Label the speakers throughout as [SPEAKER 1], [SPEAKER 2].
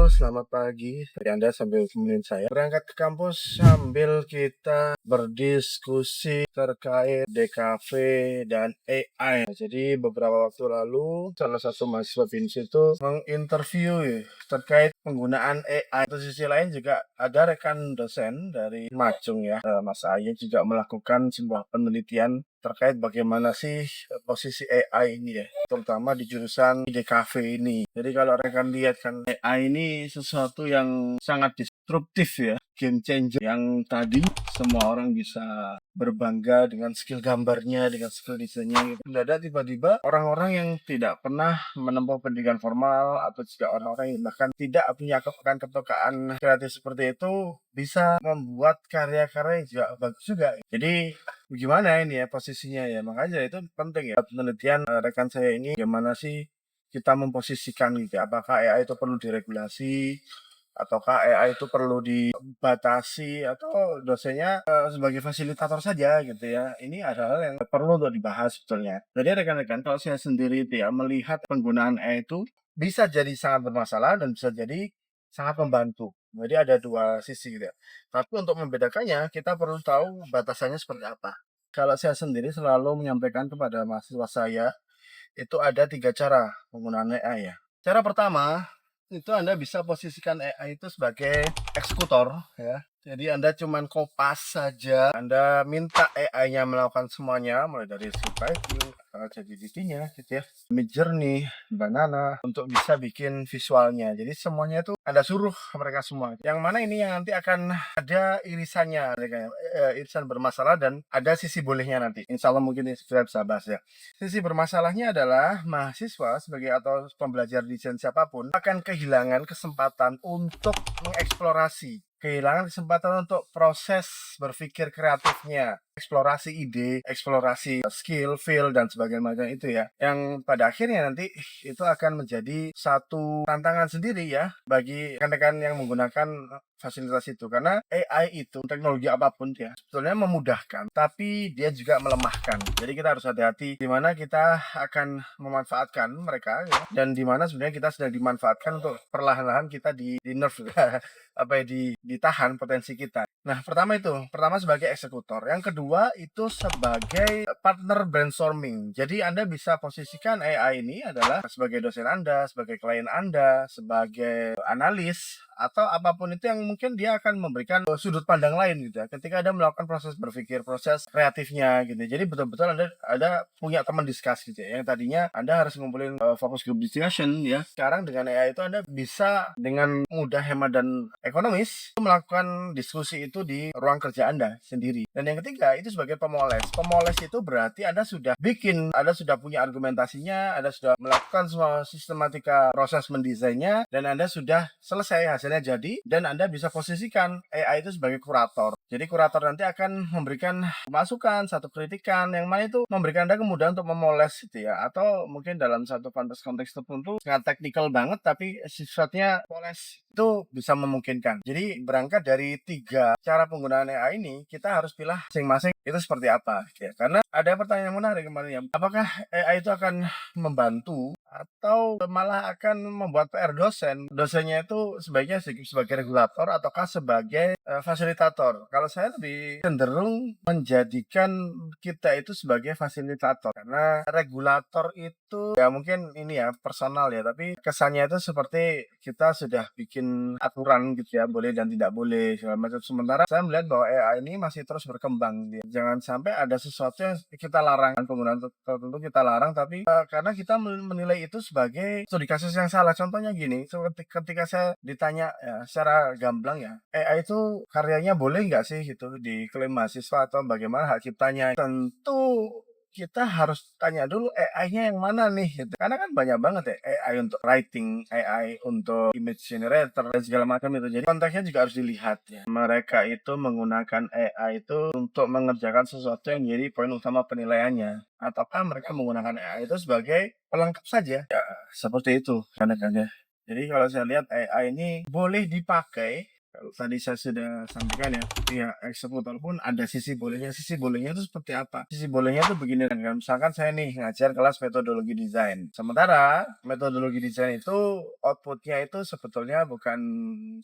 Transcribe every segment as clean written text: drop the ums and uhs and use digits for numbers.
[SPEAKER 1] selamat pagi. Tadi Anda sambil temenin saya berangkat ke kampus sambil kita berdiskusi terkait DKV dan AI. Jadi beberapa waktu lalu salah satu mahasiswa BINUS itu menginterview terkait penggunaan AI. Di sisi lain juga ada rekan dosen dari Macung ya, Mas Aye juga melakukan sebuah penelitian terkait bagaimana sih posisi AI ini ya, terutama di jurusan DKV ini. Jadi kalau rekan lihat kan AI ini sesuatu yang sangat disruptif ya, game changer yang tadi semua orang bisa berbangga dengan skill gambarnya, dengan skill desainnya gitu. Mendadak tiba-tiba orang-orang yang tidak pernah menempuh pendidikan formal atau juga orang-orang yang bahkan tidak punya kepekaan kreatif seperti itu bisa membuat karya-karya yang juga bagus juga. Jadi gimana ini ya posisinya ya, makanya itu penting ya penelitian rekan saya ini gimana sih kita memposisikan gitu ya. Apakah AI itu perlu diregulasi ataukah AI itu perlu dibatasi atau dosennya sebagai fasilitator saja gitu ya. Ini adalah hal yang perlu untuk dibahas sebetulnya. Jadi rekan-rekan, kalau saya sendiri itu ya melihat penggunaan AI itu bisa jadi sangat bermasalah dan bisa jadi sangat membantu. Jadi ada dua sisi gitu ya. Tapi untuk membedakannya kita perlu tahu batasannya seperti apa. Kalau saya sendiri selalu menyampaikan kepada mahasiswa saya, itu ada 3 cara penggunaan AI ya. Cara pertama, itu Anda bisa posisikan AI itu sebagai eksekutor ya. Jadi Anda cuman kopas saja, Anda minta AI-nya melakukan semuanya, mulai dari script writing, ChatGPT-nya gitu ya, Midjourney, Banana, untuk bisa bikin visualnya. Jadi semuanya itu Anda suruh mereka semua. Yang mana ini yang nanti akan ada irisannya, irisan bermasalah dan ada sisi bolehnya nanti. Insya Allah mungkin kita bisa bahas ya. Sisi bermasalahnya adalah mahasiswa sebagai atau pembelajar desain siapapun akan kehilangan kesempatan untuk mengeksplorasi, kehilangan kesempatan untuk proses berpikir kreatifnya, eksplorasi ide, eksplorasi skill, feel, dan sebagainya macam itu ya. Yang pada akhirnya nanti itu akan menjadi satu tantangan sendiri ya bagi rekan-rekan yang menggunakan fasilitas itu. Karena AI itu, teknologi apapun ya, sebetulnya memudahkan, tapi dia juga melemahkan. Jadi kita harus hati-hati di mana kita akan memanfaatkan mereka ya, dan di mana sebenarnya kita sedang dimanfaatkan untuk perlahan-lahan kita di nerf apa ya, ditahan potensi kita. Nah, pertama sebagai eksekutor. Yang kedua itu sebagai partner brainstorming. Jadi Anda bisa posisikan AI ini adalah sebagai dosen Anda, sebagai klien Anda, sebagai analis, atau apapun itu yang mungkin dia akan memberikan sudut pandang lain gitu ya. Ketika Anda melakukan proses berpikir, proses kreatifnya gitu. Jadi betul-betul Anda punya teman diskusi gitu ya. Yang tadinya Anda harus ngumpulin fokus group discussion ya. Sekarang dengan AI itu Anda bisa dengan mudah, hemat, dan ekonomis melakukan diskusi itu di ruang kerja Anda sendiri. Dan yang ketiga itu sebagai pemoles. Pemoles itu berarti Anda sudah punya argumentasinya, Anda sudah melakukan semua sistematika proses mendesainnya, dan Anda sudah selesai, hasilnya jadi, dan Anda bisa posisikan AI itu sebagai kurator. Jadi kurator nanti akan memberikan masukan, satu kritikan, yang mana itu memberikan Anda kemudahan untuk memoles gitu ya. Atau mungkin dalam satu konteks tertentu sangat teknikal banget, tapi sifatnya poles itu bisa memungkinkan. Jadi berangkat dari 3 cara penggunaan AI ini, kita harus pilih masing-masing itu seperti apa gitu ya. Karena ada pertanyaan yang menarik kemarin ya, apakah AI itu akan membantu atau malah akan membuat PR dosen? Dosennya itu sebaiknya sebagai regulator ataukah sebagai fasilitator? Kalau saya lebih cenderung menjadikan kita itu sebagai fasilitator, karena regulator itu ya mungkin ini ya personal ya, tapi kesannya itu seperti kita sudah bikin aturan gitu ya, boleh dan tidak boleh segala macam. Sementara saya melihat bahwa AI ini masih terus berkembang. Jangan sampai ada sesuatu yang kita larang, penggunaan tertentu kita larang, tapi karena kita menilai itu sebagai studi kasus yang salah. Contohnya gini, ketika saya ditanya ya, secara gamblang ya, AI itu karyanya boleh nggak sih gitu diklaim mahasiswa atau bagaimana hak ciptanya? Tentu kita harus tanya dulu AI-nya yang mana nih gitu. Karena kan banyak banget ya AI untuk writing, AI untuk image generator dan segala macam itu. Jadi konteksnya juga harus dilihat ya. Mereka itu menggunakan AI itu untuk mengerjakan sesuatu yang jadi poin utama penilaiannya, ataukah mereka menggunakan AI itu sebagai pelengkap saja? Ya, seperti itu kan ya. Jadi kalau saya lihat AI ini boleh dipakai Kalau tadi saya sudah sampaikan ya, pihak eksekutor pun ada sisi bolehnya. Sisi bolehnya itu seperti apa? Sisi bolehnya itu begini kan, misalkan saya nih ngajar kelas metodologi desain. Sementara metodologi desain itu outputnya itu sebetulnya bukan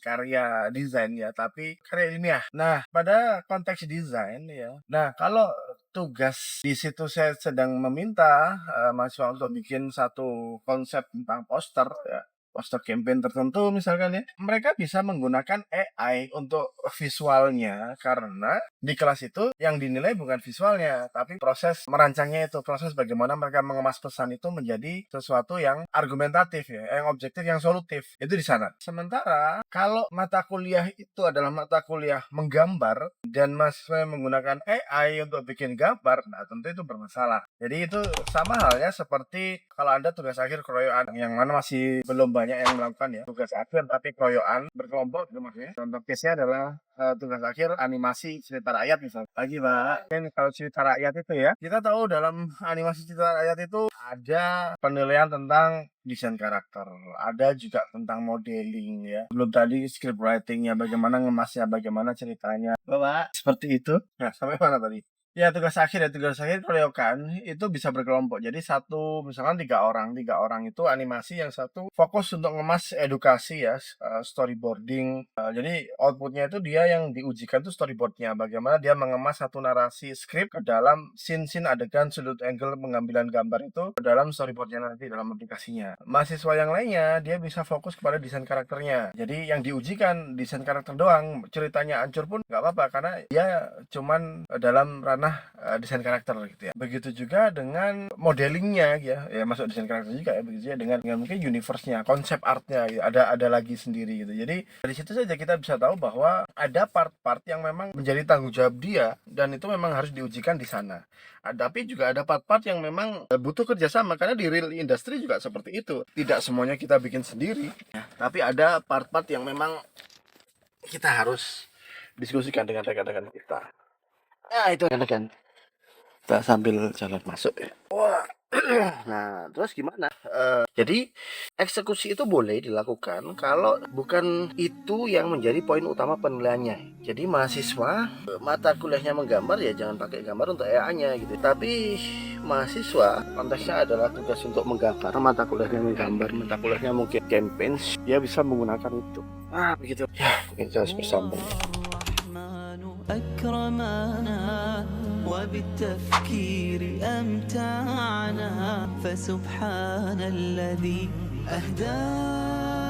[SPEAKER 1] karya desain ya, tapi karya ilmiah. Nah, pada konteks desain ya. Nah, kalau tugas di situ saya sedang meminta mahasiswa untuk bikin satu konsep tentang poster ya, poster campaign tertentu misalkan ya, mereka bisa menggunakan AI untuk visualnya karena di kelas itu yang dinilai bukan visualnya, tapi proses merancangnya itu, proses bagaimana mereka mengemas pesan itu menjadi sesuatu yang argumentatif ya, yang objektif, yang solutif. Itu di sana. Sementara kalau mata kuliah itu adalah mata kuliah menggambar dan mahasiswa menggunakan AI untuk bikin gambar, nah tentu itu bermasalah. Jadi itu sama halnya seperti kalau Anda tugas akhir keroyokan yang mana masih belum banyak yang melakukan ya tugas akhir tapi keroyokan berkelompok gitu maksudnya. Contoh case-nya adalah tugas akhir animasi cerita rakyat misalnya. Lagi Pak, kan kalau cerita rakyat itu ya, kita tahu dalam animasi cerita rakyat itu ada penilaian tentang desain karakter, ada juga tentang modeling ya. Belum tadi script writing-nya, bagaimana ngemasnya, bagaimana ceritanya. Bapak, seperti itu. Nah, sampai mana tadi? Ya tugas akhir keroyokan itu bisa berkelompok. Jadi misalkan tiga orang itu animasi, yang satu fokus untuk ngemas edukasi ya, storyboarding. Jadi outputnya itu dia yang diujikan tuh storyboardnya, bagaimana dia mengemas satu narasi skrip ke dalam scene adegan, sudut angle pengambilan gambar itu ke dalam storyboardnya nanti dalam aplikasinya. Mahasiswa yang lainnya dia bisa fokus kepada desain karakternya. Jadi yang diujikan desain karakter doang, ceritanya hancur pun nggak apa-apa karena dia cuman dalam ranah desain karakter gitu ya. Begitu juga dengan modelingnya ya masuk desain karakter juga ya. Begitu juga dengan mungkin universe-nya, konsep artnya gitu. Ada lagi sendiri gitu. Jadi dari situ saja kita bisa tahu bahwa ada part-part yang memang menjadi tanggung jawab dia dan itu memang harus diujikan di sana. Tapi juga ada part-part yang memang butuh kerjasama karena di real industry juga seperti itu. Tidak semuanya kita bikin sendiri ya, tapi ada part-part yang memang kita harus diskusikan dengan rekan-rekan kita. Nah itu kan kita sambil jalan masuk ya. Wah. Nah terus gimana? Jadi eksekusi itu boleh dilakukan kalau bukan itu yang menjadi poin utama penilaiannya. Jadi mahasiswa mata kuliahnya menggambar ya jangan pakai gambar untuk AI-nya gitu. Tapi mahasiswa konteksnya adalah tugas untuk menggambar, mata kuliahnya menggambar, mata kuliahnya mungkin campaign, dia bisa menggunakan itu. Begitu. Ya mungkin kita harus bersambung.
[SPEAKER 2] أكرمنا وبالتفكير أمتعنا فسبحان الذي أهدانا